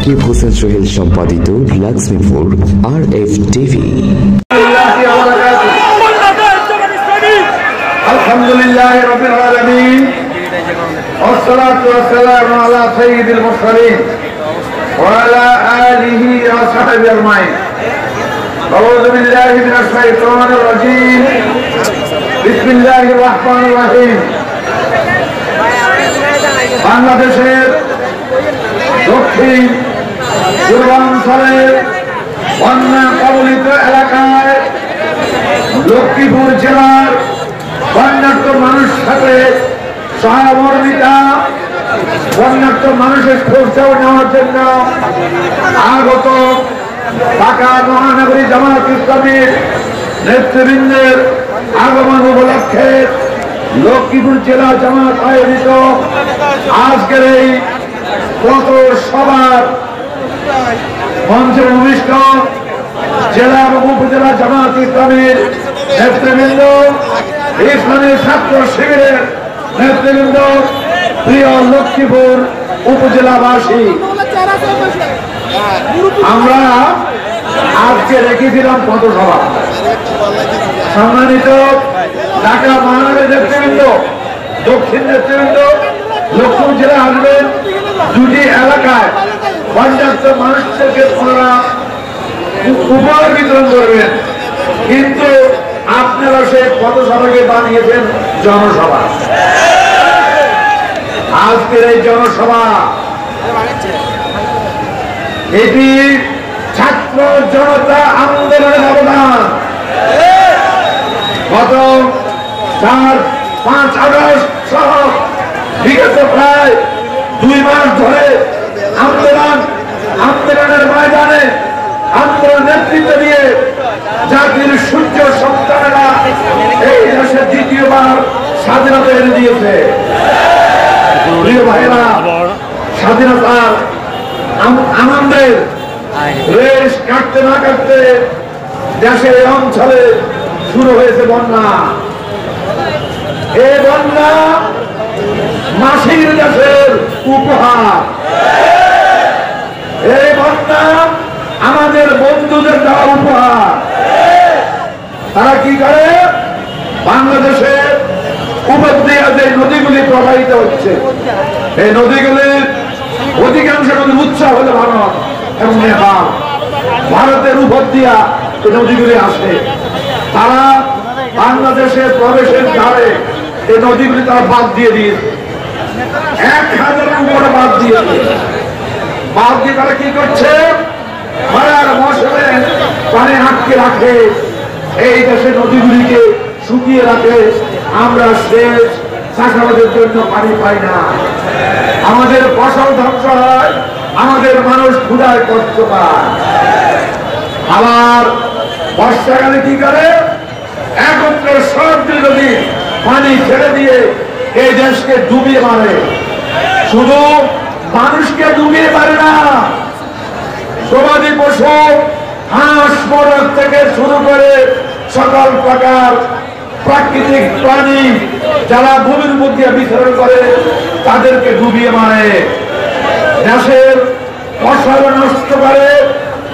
সাকিব হোসেন সোহেল সম্পাদিত Lakshmipur RF TV. আলহামদুলিল্লাহ রাব্বিল আলামিন والصلاه والسلام على سيد المرسلين وعلى آله وصحبه أجمعين. أعوذ بالله من الشيطان الرجيم. بسم الله الرحمن الرحيم. বাংলাদেশের দক্ষিণ পূর্বাঞ্চলের বন্যা কবলিত এলাকায় লক্ষ্মীপুর জেলার বন্যার্ত মানুষ সাথে সহমর্মিতা বন্যার্ত মানুষের খোঁজটাও নেওয়ার জন্য আগত ঢাকা মহানগরী জামায়াত ইসলামীর নেতৃবৃন্দের আগমন উপলক্ষে লক্ষ্মীপুর জেলা জামায়াত আয়োজিত আজকের এই কত সভার মঞ্চে ভূমিষ্ঠ জেলা এবং উপজেলা জামায়াত ইসলামীর নেতৃবৃন্দ, ইসলামী ছাত্র শিবিরের নেতৃবৃন্দ, প্রিয় লক্ষ্মীপুর উপজেলাবাসী, আমরা আজকে রেখেছিলাম পথসভা। সম্মানিত ঢাকা মহানগরের নেতৃবৃন্দ, দক্ষিণ নেতৃবৃন্দ লক্ষ্মীপুর জেলায় আসবেন, দুটি এলাকায় পর্যাপ্ত মানুষদেরকে ওনারা উপহার বিতরণ করবেন, কিন্তু আপনারা সেই পথসভাকে বানিয়েছেন জনসভা। আজকের এই জনসভা এটি ছাত্র জনতা আন্দোলনের অবদান। গত 4-5 আগস্ট সহ বিগত প্রায় 2 মাস ধরে আন্দোলনের ময়দানে আন্দোলন নেতৃত্ব দিয়ে জাতির সূর্য সন্তানেরা এই দেশের দ্বিতীয়বার স্বাধীনতা এনে দিয়েছে। প্রিয় ভাইরা, স্বাধীনতার আনন্দের রেশ কাটতে না কাটতে দেশের এই অঞ্চলে শুরু হয়েছে বন্যা। এই বন্যা মাসির দেশের উপহার। এই বন্যা আমাদের বন্ধুদের দেওয়া উপহার। তারা কি করে? বাংলাদেশের উপর দিয়ে যে নদীগুলি প্রবাহিত হচ্ছে, এই নদীগুলির অধিকাংশ নদীর উৎসাহ হলে ভারত এবং নেপাল, ভারতের উপর দিয়া এই নদীগুলি আসে। তারা বাংলাদেশের প্রবেশের ধারে এই নদীগুলি তারা বাদ দিয়ে দিয়েছে, 1000-এর উপরে বাদ দিয়েছে। বাদ দিয়ে তারা কি করছে? খরার মৌসুমে পানি আটকে রাখে, এই দেশের নদীগুলিকে শুকিয়ে রাখে। আমরা সেচ চাষাবাদের জন্য পানি পাই না, আমাদের ফসল ধ্বংস হয়, আমাদের মানুষ ক্ষুধায় কষ্ট পায়। আবার বর্ষাকালে কি করে? একত্রে সব নদী পানি ছেড়ে দিয়ে এই দেশকে ডুবিয়ে মারে। শুধু মানুষকে ডুবিয়ে মারে না, গবাদি পশু, হাঁস মোরগ থেকে শুরু করে সকল প্রকার প্রাকৃতিক প্রাণী যারা ভূমির মধ্যে বিচরণ করে তাদেরকে ডুবিয়ে মারে। দেশের ফসল নষ্ট করে,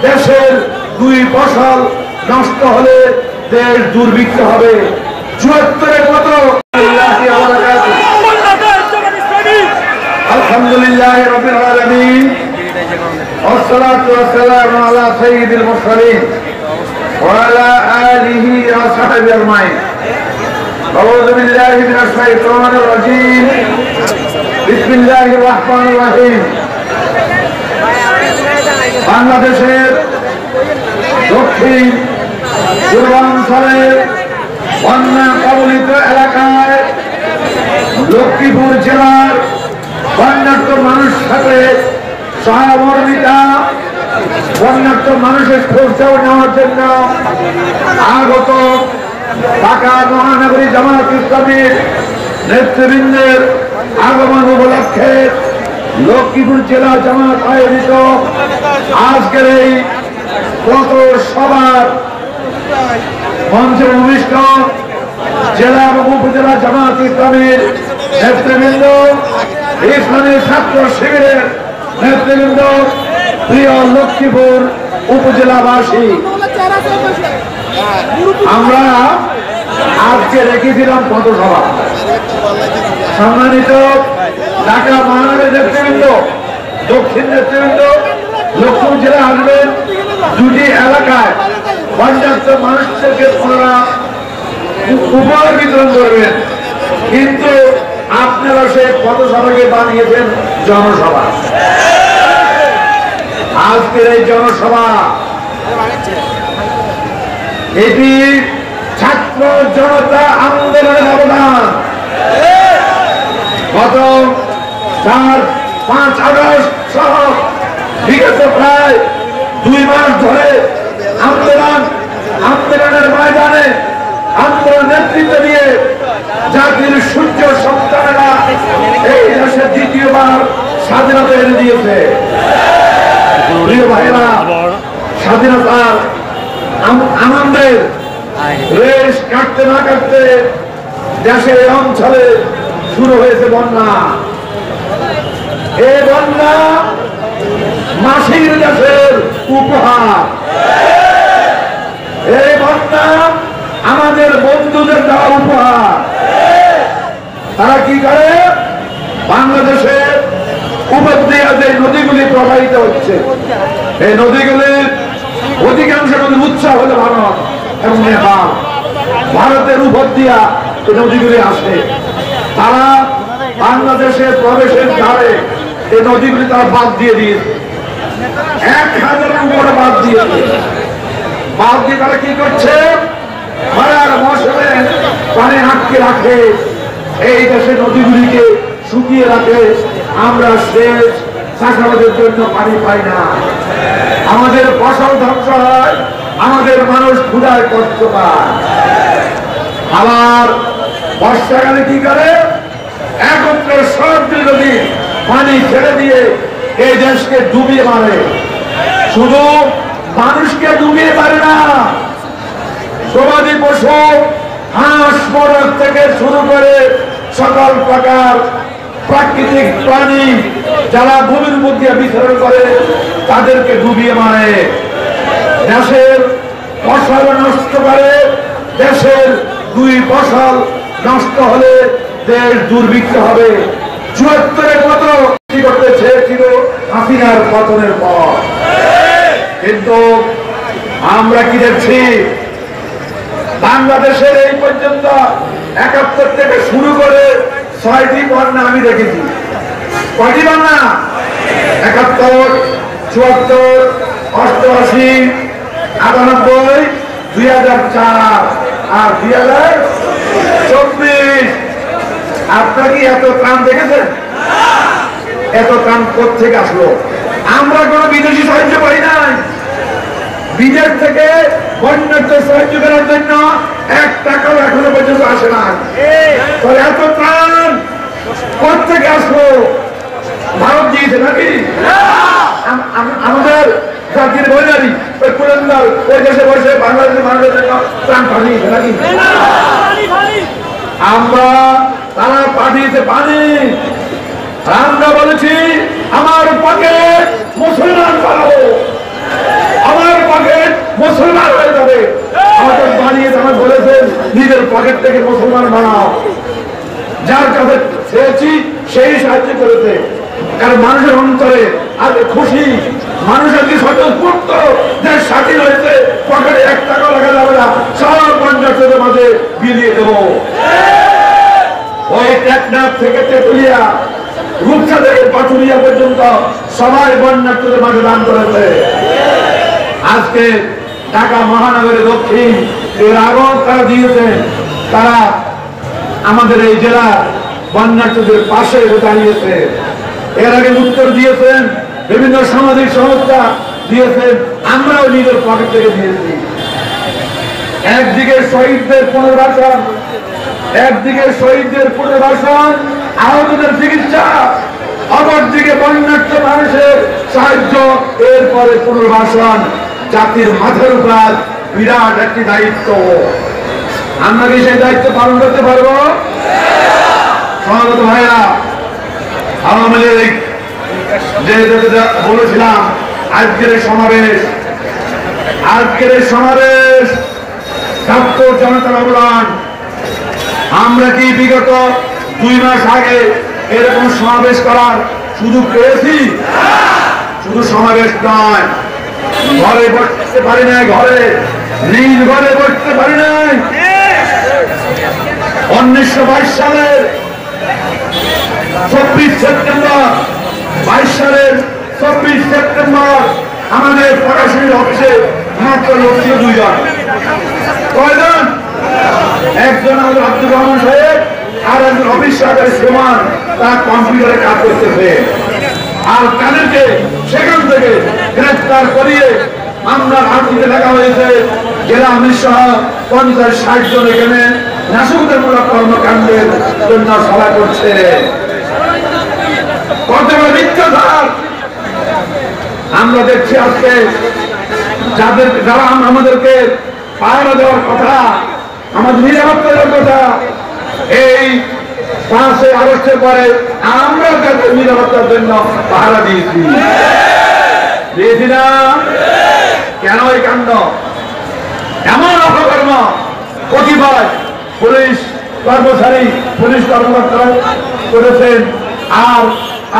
দেশের 2 ফসল নষ্ট হলে দেশ দুর্ভিক্ষ হবে। 74-এর মতো আলহামদুলিল্লাহ রাব্বিল আলামিন والصلاه والسلام على سيد المرسلين وعلى آله وصحبه أجمعين. أعوذ بالله من الشيطان الرجيم. بسم الله الرحمن الرحيم. বাংলাদেশের দক্ষিণ পূর্বাঞ্চলের বন্যা কবলিত এলাকায় লক্ষ্মীপুর জেলার বন্যার্ত মানুষ সাথে সহমর্মিতা বন্যার্ত মানুষের খোঁজটাও নেওয়ার জন্য আগত ঢাকা মহানগরী জামায়াত ইসলামীর নেতৃবৃন্দের আগমন উপলক্ষে লক্ষ্মীপুর জেলা জামায়াত আয়োজিত আজকের এই কত সভার মঞ্চে ভূমিষ্ঠ জেলা এবং উপজেলা জামায়াত ইসলামীর নেতৃবৃন্দ, ইসলামী ছাত্র শিবিরের নেতৃবৃন্দ, প্রিয় লক্ষ্মীপুর উপজেলাবাসী, আমরা আজকে রেখেছিলাম পথসভা। সম্মানিত ঢাকা মহানগরের নেতৃবৃন্দ, দক্ষিণ নেতৃবৃন্দ লক্ষ্মীপুর জেলা আসবেন, দুটি এলাকায় পর্যাপ্ত মানুষদেরকে উপহার বিতরণ করবেন, কিন্তু আপনারা সেই পথসভাকে বানিয়েছেন জনসভা। আজকের এই জনসভা এটি ছাত্র জনতা আন্দোলনের অবদান। গত 4-5 আগস্ট সহ বিগত প্রায় 2 মাস ধরে আন্দোলনের ময়দানে আন্দোলন নেতৃত্ব দিয়ে জাতির সূর্য সন্তানেরা এই দেশে দ্বিতীয়বার স্বাধীনতা এনে দিয়েছে। প্রিয় ভাইরা, স্বাধীনতার আনন্দের রেশ কাটতে না কাটতে দেশের অঞ্চলে শুরু হয়েছে বন্যা। এই বন্যা মাসির দেশের উপহার। এই বন্যা আমাদের বন্ধুদের দেওয়া উপহার। তারা কি করে? বাংলাদেশের উপর দিয়ে যে নদীগুলি প্রবাহিত হচ্ছে, এই নদীগুলির অধিকাংশ নদীর উৎস হলো ভারত এবং নেপাল। ভারতের উপর দিয়া এই নদীগুলি আসে। তারা বাংলাদেশের প্রবেশের দ্বারে এই নদীগুলি তারা বাদ দিয়ে দিয়েছে। 1000-এর উপরে বাদ দিয়েছে। বাদ দিয়ে তারা কি করছে? খরার মৌসুমে পানি আটকে রাখে, এই দেশের নদীগুলিকে শুকিয়ে রাখে। আমরা শেষ চাষাবাদের জন্য পানি পাই না, আমাদের ফসল ধ্বংস হয়, আমাদের মানুষ ক্ষুধায় কষ্ট পায়। আবার বর্ষাকালে কি করে? একত্রে সব নদী পানি ছেড়ে দিয়ে এই দেশকে ডুবিয়ে মারে। শুধু মানুষকে ডুবিয়ে মারে না, গবাদি পশু, হাঁস মোরগ থেকে শুরু করে সকল প্রকার প্রাকৃতিক প্রাণী যারা ভূমির মধ্যে বিচরণ করে তাদেরকে ডুবিয়ে মারে। দেশের ফসল নষ্ট করে। দেশের 2 ফসল নষ্ট হলে দেশ দুর্ভিক্ষ হবে। 74-এর মতো কি করতে চেয়েছিল হাসিনার পতনের পর, কিন্তু আমরা কি দেখছি? বাংলাদেশের এই পর্যন্ত 71 থেকে শুরু করে 6টি বন্যা আমি দেখেছি। কয়টি বন্যা? 71, 74, 88, 98, 2004 আর 2024। আপনারা কি এত ত্রাণ দেখেছেন? এত ত্রাণ কোথেকে আসলো? আমরা কোনো বিদেশি সাহায্য পাই নাই। বিদেশ থেকে বন্যার্থ সাহায্য করার জন্য 1 টাকাও এখনো পর্যন্ত আসে না। এত ত্রাণ কোথেকে আসলো? ভারত দিয়েছে নাকি? আমাদের জাতির বৈনারী পুরন্দর ওই দেশে বসে বাংলাদেশের মানুষের জন্য ত্রাণ পাঠিয়েছে নাকি? আমরা তারা পাঠিয়েছে পানি। আমরা বলেছি আমার পকেট মুসলমান বানাবো, আমার পকেট মুসলমান হয়ে যাবে। আমাদের বানিয়েছে, আমার বলেছেন নিজের পকেট থেকে মুসলমান বানাও। যার কাছে চেয়েছি সেই সাহায্য করেছে। কারণ মানুষের অন্তরে আজ খুশি, মানুষের কি স্বতঃস্ফূর্ত দেশ স্বাধীন হয়েছে, পকেটে 1 টাকা লাগা যাবে না, সব বন্যার্থীদের মাঝে বিলিয়ে দেব। ওই টেকনাফ থেকে তেতুলিয়া, রূপসা থেকে পাথুরিয়া পর্যন্ত সবাই বন্যার্থীদের মাঝে দান করেছে। আজকে ঢাকা মহানগরে দক্ষিণ এর আগেও তারা দিয়েছেন। তারা আমাদের এই জেলা বন্যার্থীদের পাশে দাঁড়িয়েছে। এর আগে উত্তর দিয়েছেন, বিভিন্ন সামাজিক সংস্থা দিয়েছেন, আমরাও নিজের পকেট থেকে দিয়েছি। একদিকে শহীদদের পুনর্বাসন, আহতদের চিকিৎসা, অপরদিকে বন্যার্থ মানুষের সাহায্য, এরপরে পুনর্বাসন। জাতির মাথার উপর বিরাট একটি দায়িত্ব। আমরা কি সেই দায়িত্ব পালন করতে পারবো? সমাগত ভাইরা, আওয়ামী লীগ যে বলেছিলাম আজকের সমাবেশ ছাত্র জনতার অবদান। আমরা কি বিগত 2 মাস আগে এরকম সমাবেশ করার সুযোগ পেয়েছি? শুধু সমাবেশ নয়, ঘরে বসতে পারি নাই, নিজ ঘরে বসতে পারি নাই। 1922 সালের 24 সেপ্টেম্বর 22 সালের 24 সেপ্টেম্বর আমাদের প্রকাশনীর অফিসে মাত্র লোক ছিল 2 জন। কয়জন? একজন আমাদের আব্দুর রহমান সাহেব আর একজন অফিস সহকারী সুমান, তার কম্পিউটারে কাজ করতেছে। আর তাদেরকে সেখান থেকে গ্রেফতার করিয়ে আমরা আর্থিকে দেখা হয়েছে জেলা আমির সহ 50-60 জন এখানে নাশকতামূলক কর্মকাণ্ডের জন্য সভা করছে। কত বড় মিথ্যাচার! আমরা দেখছি আজকে যারা আমাদেরকে পাহারা দেওয়ার কথা, আমাদের নিরাপত্তা দেওয়ার কথা, এই 5 আগস্টের পরে আমরা তাদের নিরাপত্তার জন্য পাহারা দিয়েছি না? কেন এই কাণ্ড? এমন অপকর্ম কতিপয় পুলিশ কর্মকর্তারা করেছেন,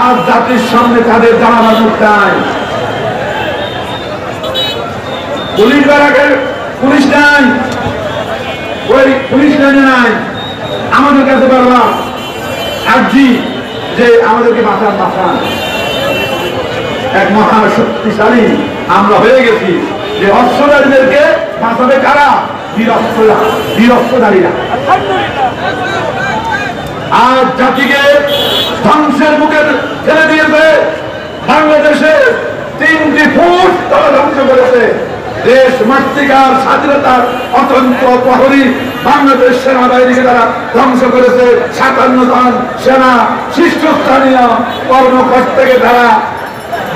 আর জাতির সামনে তাদের জানাবার মুখ নাই। পুলিশ নাই, ওই পুলিশ লাইনে নাই। আমাদের কাছে বললাম আর্জি যে আমাদেরকে বাঁচান। এক মহা শক্তিশালী আমরা হয়ে গেছি যে অস্ত্রধারীদেরকে বাঁচাবে কারা? নিরস্ত্রধারীরা। আর জাতিকে ধ্বংসের মুখে ঠেলে দিয়েছে। বাংলাদেশে 3টি ফুট তারা ধ্বংস করেছে। দেশ মাতৃকার স্বাধীনতার অতন্ত্র প্রহরী বাংলাদেশ সেনাবাহিনীকে তারা ধ্বংস করেছে। 57 জন সেনা শীর্ষস্থানীয় কর্মকর্তাকে তারা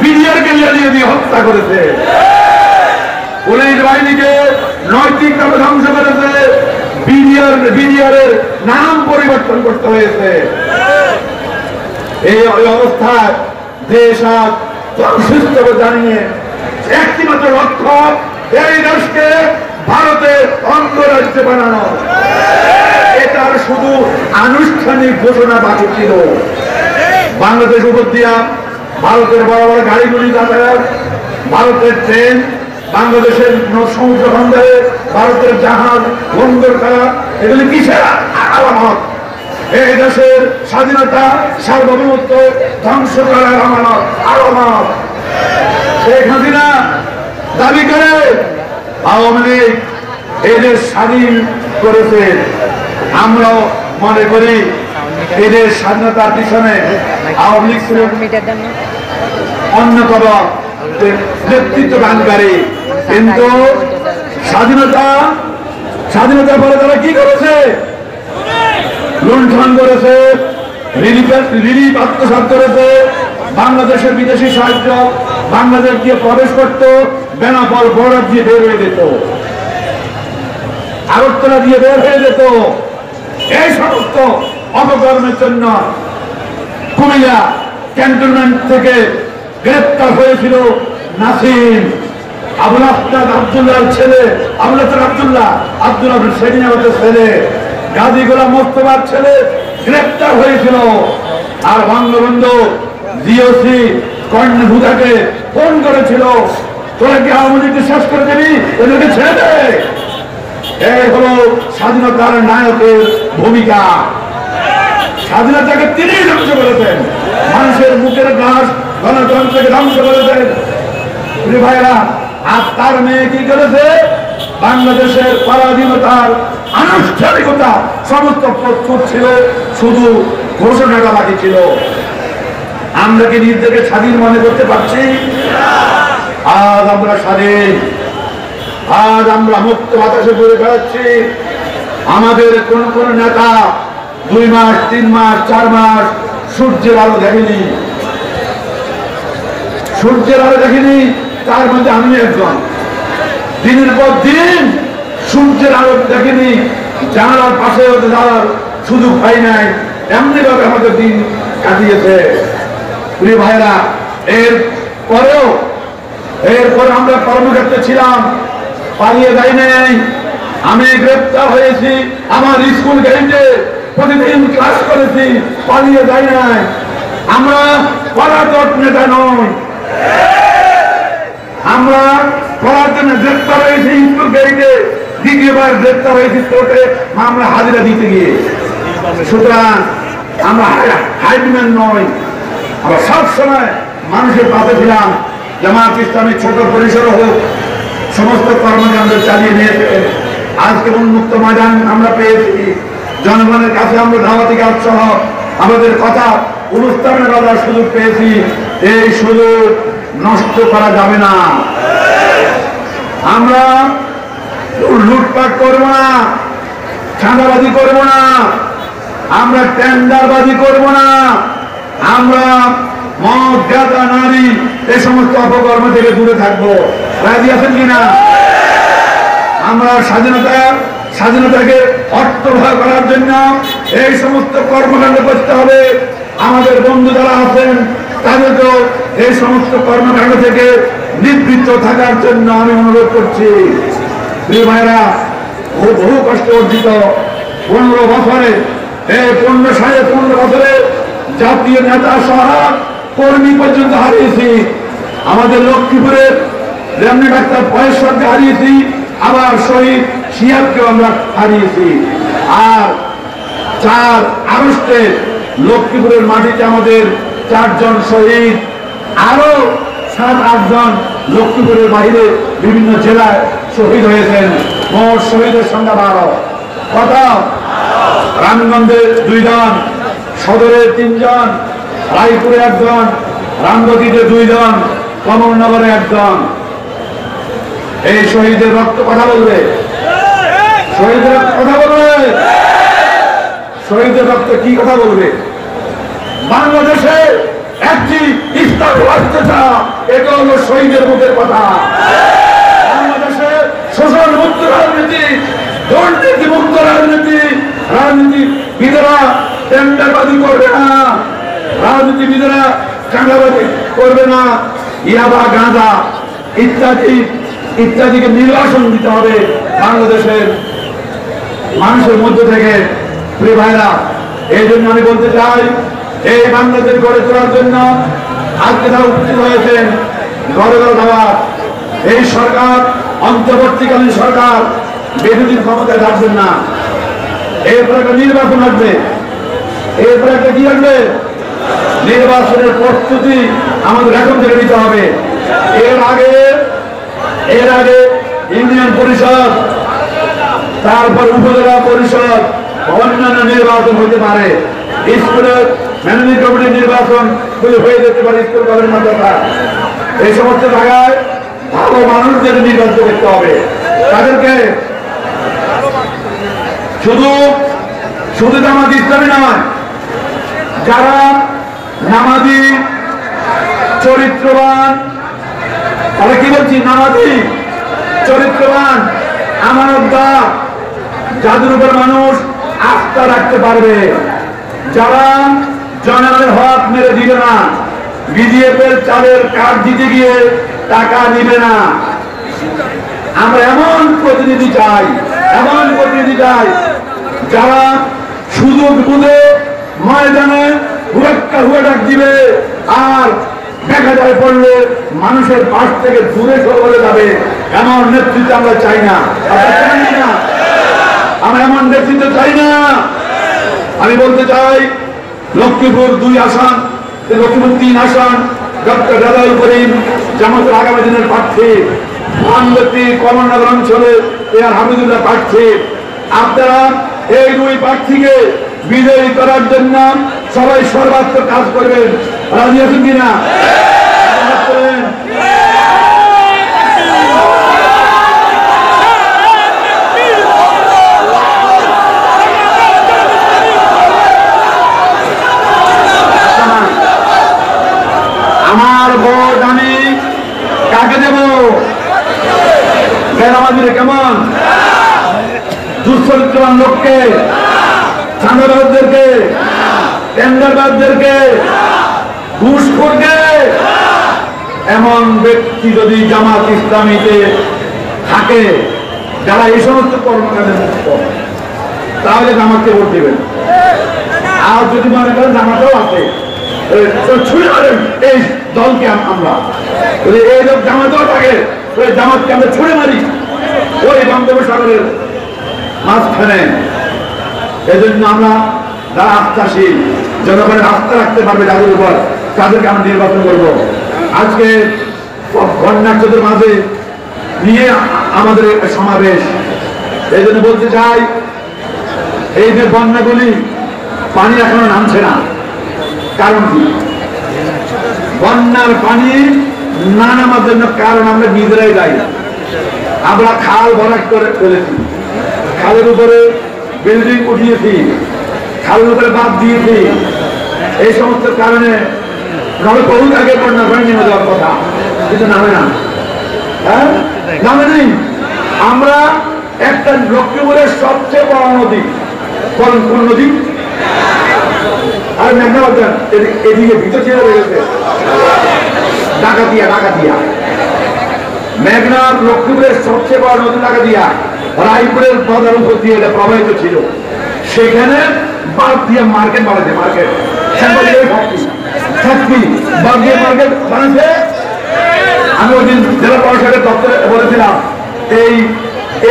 বিডিআরকে জ্বালিয়ে দিয়ে হত্যা করেছে। পুলিশ বাহিনীকে নৈতিকভাবে ধ্বংস করেছে। বিডিআরের নাম পরিবর্তন করতে হয়েছে। এই অবস্থায় দেশ আজ ধ্বংসিত জানিয়ে একটিমাত্র লক্ষ্য এই দেশকে ভারতের অঙ্গরাজ্য বানানো। এটার শুধু আনুষ্ঠানিক ঘোষণা বাকি ছিল। বাংলাদেশ উপর দিয়া ভারতের বড় বড় গাড়িগুলি যাতায়াত, ভারতের ট্রেন, বাংলাদেশের সমুদ্র বন্দরে ভারতের জাহাজ বন্দর করা, এগুলি কিসের আলামত? এই দেশের স্বাধীনতা সার্বভৌমত্ব ধ্বংস করার আলামত। শেখ হাসিনা দাবি করে আওয়ামী লীগ এই দেশ স্বাধীন করেছে। আমরাও মনে করি এই দেশ স্বাধীনতার পিছনে আওয়ামী লীগ ছিল অন্যতম নেতৃত্ব দানকারী। কিন্তু স্বাধীনতার পরে তারা কি করেছে? লুণ্ঠন করেছে, রিলিফ আত্মসাৎ করেছে। বাংলাদেশের বিদেশি সাহায্য বাংলাদেশ দিয়ে প্রবেশ করত, বেনাপোল বর্ডার দিয়ে বের হয়ে যেত, আগরতলা দিয়ে বের হয়ে যেত। এই সমস্ত অপকর্মের জন্য কুমিল্লা ক্যান্টনমেন্ট থেকে গ্রেপ্তার হয়েছিল নাসিম, আবুল আফতাব আব্দুল্লাহর ছেলে, আব্দুল্লাহ সেদিন আমাদের ছেলে, গাজী গোলাম মোস্তফার ছেলে গ্রেপ্তার হয়েছিল। আর বঙ্গবন্ধু জিওসি কর্ণভূতাকে ফোন করেছিল, তোরা কি আওয়ামী লীগকে শেষ করে দিবি, এদেরকে ছেড়ে দে। এই হলো স্বাধীনতার নায়কের ভূমিকা। স্বাধীনতাকে তিনি ধ্বংস করেছেন, মানুষের মুখের ঘাস গণতন্ত্রকে ধ্বংস করেছেন। ভাইরা, আর তার মেয়ে কি করেছে? বাংলাদেশের পরাধীনতার আনুষ্ঠানিকতা সমস্ত প্রস্তুত ছিল, শুধু ঘোষণাটা বাকি ছিল। আমরা কি নিজেকে স্বাধীন মনে করতে পারছি? আজ আমরা স্বাধীন, আজ আমরা মুক্ত বাতাসে ঘুরে বেড়াচ্ছি। আমাদের কোন কোন নেতা 2 মাস 3 মাস 4 মাস সূর্যের আলো দেখেনি, তার মধ্যে আমি একজন। দিনের পর দিন সূর্যের আলো দেখেনি, জানালার পাশে যাওয়ার সুযোগ পাই নাই, এমনি ভাবে আমাদের দিন কাটিয়েছে। প্রিয় ভাইরা, এর পরেও এরপর আমরা কর্মক্ষেত্রে ছিলাম, পালিয়ে যাই নাই। আমি গ্রেপ্তার হয়েছি আমার স্কুল গেটে, প্রতিদিন ক্লাস করেছি, পালিয়ে যাই নাই। আমরা পলাতক নেতা নই, আমরা পড়ার জন্য গ্রেপ্তার হয়েছি স্কুল গেটে, দ্বিতীয়বার গ্রেপ্তার হয়েছি কোর্টে মামলা হাজিরা দিতে গিয়ে। সুতরাং আমরা হাইডম্যান নই, আমরা সবসময় মানুষের পাশে ছিলাম। জামাত ইসলামী ছোট পরিসর হোক, সমস্ত কর্মকাণ্ড চালিয়ে নিয়েছে। আজকে উন্মুক্ত ময়দান আমরা পেয়েছি, জনগণের কাছে আমরা দাওয়াতি কাজ সহ আমাদের কথা অনুষ্ঠানের করার সুযোগ পেয়েছি। এই সুযোগ নষ্ট করা যাবে না। আমরা লুটপাট করব না, চাঁদাবাজি করব না, আমরা টেন্ডারবাজি করব না, আমরা মদ গাঁজা নারী এই সমস্ত অপকর্ম থেকে দূরে থাকবো। রাজি আছেন কিনা? আমরা স্বাধীনতাকে অর্থবহ করার জন্য এই সমস্ত কর্মকাণ্ড করতে হবে। আমাদের বন্ধু যারা আছেন তাদেরকেও এই সমস্ত কর্মকাণ্ড থেকে নিবৃত্ত থাকার জন্য আমি অনুরোধ করছি। প্রিয় ভাইরা, বহু কষ্ট অর্জিত 15 বছরে, এই 15 বছরে জাতীয় নেতা সহ কর্মী পর্যন্ত হারিয়েছি। আমাদের লক্ষ্মীপুরের রেমনে ডাক্তার পয়েশ্বরকে হারিয়েছি, আবার শহীদ শিয়াবকেও আমরা হারিয়েছি। আর 4 আগস্টে লক্ষ্মীপুরের মাটিতে আমাদের 4 জন শহীদ, আরো 7-8 জন লক্ষ্মীপুরের বাইরে বিভিন্ন জেলায় শহীদ হয়েছেন। মোট শহীদের সংখ্যা 12। কত? রামগঞ্জে 2 জন, সদরে 3 জন, রায়পুরে 1 জন, রামগতিতে 2 জন, কমলনগরে 1 জন। এই শহীদের রক্ত কথা বলবে, শহীদের রক্ত কথা বলবে, শহীদের রক্ত কি কথা বলবে? বাংলাদেশে একটি ইসলাম রাষ্ট্র ছাড়া, এটা হলো শহীদের মুখের কথা। বাংলাদেশে শোষণ মুক্ত রাজনীতি, দুর্নীতি মুক্ত রাজনীতি, রাজনীতিবিদেরা টেন্ডারবাজি করবে না, রাজনীতিবিদেরা চাঁদাবাজি করবে না, ইয়াবা গাঁজা ইত্যাদিকে নির্বাসন দিতে হবে বাংলাদেশের মানুষের মধ্য থেকে। প্রিয় ভাইরা, এই জন্য আমি বলতে চাই, এই বাংলাদেশ গড়ে তোলার জন্য আজকে তারা উপস্থিত হয়েছেন। ঘরে ঘরে দাওয়াত। এই সরকার, অন্তর্বর্তীকালীন সরকার বেশিদিন ক্ষমতায় থাকবেন না। এরপর একটা নির্বাচন আসবে, এরপর একটা কি আসবে? নির্বাচনের প্রস্তুতি আমাদের এখন থেকে নিতে হবে। এর আগে ইউনিয়ন পরিষদ, তারপর উপজেলা পরিষদ, অন্যান্য নির্বাচন হতে পারে। স্কুলের ম্যানেজিং কমিটির নির্বাচন হয়ে যেতে পারে, স্কুল কলেজ মাদ্রাসা। এই সমস্ত জায়গায় ভালো মানুষদের নির্বাচন করতে হবে। তাদেরকে শুধু জামাত ইসলামী নয়, যারা নামাজি, চরিত্রবান, তাহলে কি বলছি, নামাজি, চরিত্রবান, আমানতদার, যাদের উপর মানুষ আস্থা রাখতে পারবে, যারা জনগণের হক মেরে দিবে না, বিডিএফের চালের কার্ড দিতে গিয়ে টাকা নিবে না। আমরা এমন প্রতিনিধি চাই, এমন প্রতিনিধি চাই যারা সুযোগ বুঝে ময়দানে হুয়ে ডাক দিবে, আর দেখা যায় পড়লে মানুষের পাশ থেকে দূরে সরে যাবে। এমন নেতৃত্ব আমরা চাই না, আমরা এমন নেতৃত্ব চাই না। আমি বলতে চাই, লক্ষ্মীপুর 2 আসন, লক্ষ্মীপুর 3 আসন, ডক্টর রেজাউল করিম জামাতের আগামী দিনের প্রার্থী, রামগতি কমলনগর অঞ্চলে এআর হামিদুল্লাহ প্রার্থী। আপনারা এই 2 প্রার্থীকে বিজয়ী করার জন্য সবাই সর্বাত্মক কাজ করবেন। রাজি আছেন কিনা? আমার ভোট আমি কাকে দেব? বেনামাজিরে কেমন? দুশ্চরিত্রবান লোককে, চাঁদাবাজদেরকে, টেন্ডারবাজদেরকে, ঘুষখোরকে, এমন ব্যক্তি যদি জামাত ইসলামীতে থাকে যারা এই সমস্ত কর্মকাণ্ডে মুক্ত, তাহলে জামাতকে ভোট দিবেন। আর যদি মনে করেন জামাতেও আছে, ছুড়ে মারেন এই দলকে, আমরা যদি এই লোক জামাতেও থাকে ওই জামাতকে আমরা ছুড়ে মারি ওই বঙ্গোপসাগরের মাঝখানে। এই জন্য আমরা যারা আস্থাশীল, জনগণের আস্থা রাখতে পারবে যাদের উপর, তাদেরকে আমরা নির্বাচন করব। আজকে বন্যার্থদের মাঝে নিয়ে আমাদের সমাবেশ। এই জন্য বলতে চাই, এই যে বন্যাগুলি পানি এখনো নামছে না, কারণ কি? বন্যার পানি না নামার জন্য কারণ আমরা নিজেরাই দায়ী। আমরা খাল ভরাট করে ফেলেছি, খালের উপরে বিল্ডিং উঠিয়েছি, খালের উপরে বাঁধ দিয়েছি। এই সমস্ত কারণে বহুত আগে বন্যা পানি নেমে যাওয়ার কথা, কিন্তু নামে না। হ্যাঁ, নামে নেই। আমরা একটা লক্ষ্মীপুরের সবচেয়ে বড় নদী, কোন নদী? আর মেঘনা বাজার এদিকে ভিতর ছেড়ে গেছে ডাকাতিয়া। মেঘনার লক্ষ্মীপুরের সবচেয়ে বড় নদী ডাকাতিয়া রায়পুরের বাজার উপর দিয়ে এটা প্রবাহিত ছিল। সেখানে বাদ দিয়ে মার্কেট বানাতে, মার্কেট মার্কেট বানাচ্ছে। আমি ওই দিন জেলা পরিষদের দপ্তরে বলেছিলাম,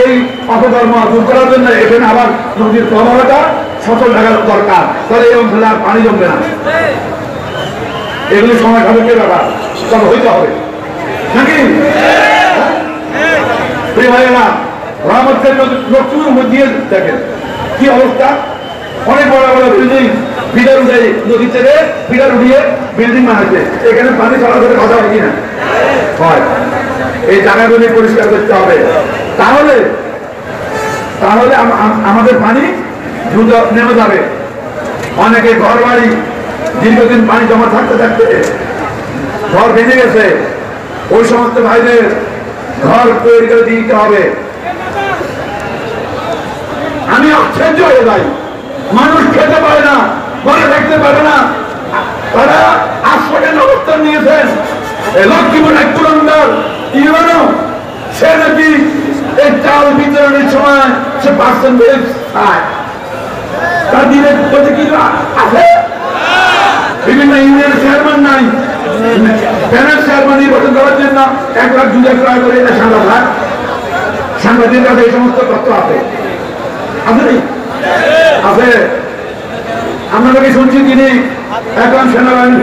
এই অপকর্ম দূর করার জন্য এখানে আবার নদীর প্রবাহটা সচল থাকার দরকার, তাহলে এই অঞ্চলে আর পানি জমবে না। এগুলি সময় সাপেক্ষের ব্যাপার, তবে হইতে হবে নাকি? ভাইয়েরা, রহমতের লক্ষ্মীর উপর দিয়ে দেখেন কি অবস্থা। অনেক বড় বড় বিল্ডিং, ফিডার উঠে নদী থেকে ফিডার উঠিয়ে বিল্ডিং বানাচ্ছে। এখানে পানি চলাচলে কথা হয় কিনা? হয়। এই জায়গাগুলি পরিষ্কার করতে হবে, তাহলে আমাদের পানি দ্রুত নেমে যাবে। অনেকে ঘর বাড়ি দীর্ঘদিন পানি জমা থাকতে থাকতে ঘর ভেঙে গেছে, ওই সমস্ত ভাইদের ঘর তৈরি করে দিতে হবে। আমি আশ্চর্য হয়ে যাই, মানুষ খেতে পারে না, ঘরে থাকতে পারে না, তারা আশ্রয়ের অবস্থান নিয়েছেন। লক্ষ্মীপুর এক পুরন্দর ইউনো, সে নাকি এই চাল বিতরণের সময় সে পার্সেন্টেজ পায়, তার দিনের প্রতি কি আছে? বিভিন্ন ইউনিয়ন চেয়ারম্যান নাই, প্যানেল চেয়ারম্যান নির্বাচন করার জন্য 1 লাখ 2 লাখ টাকা করে এটা সাংবাদিকের কাছে এই সমস্ত তথ্য আছে। আছে, আমরা নাকি শুনছি তিনি এখন সেনাবাহিনী